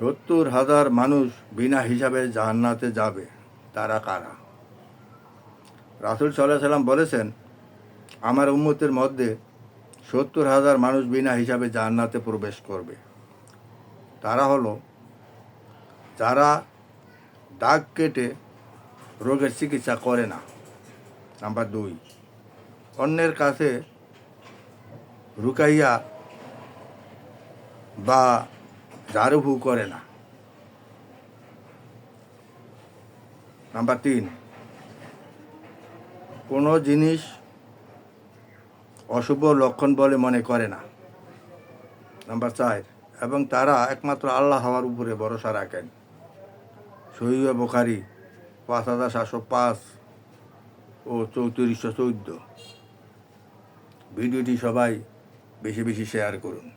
70,000 মানুষ বিনা হিসাবে জান্নাতে যাবে, তারা কারা? রাসূল সাল্লাল্লাহু আলাইহি সাল্লাম বলেছেন, আমার উম্মতের মধ্যে 70,000 মানুষ বিনা হিসাবে জান্নাতে প্রবেশ করবে। তারা হলো যারা দাগ কেটে রোগের চিকিৎসা করে না। নাম্বার 2, অন্যের কাছে রুকাইয়া বা ঝাড়ুফু করে না। নাম্বার 3, কোনো জিনিস অশুভ লক্ষণ বলে মনে করে না। নাম্বার 4, এবং তারা একমাত্র আল্লাহ হওয়ার উপরে ভরসা রাখেন। সহিহ বুখারী 5705 ও 3414। ভিডিওটি সবাই বেশি বেশি শেয়ার করুন।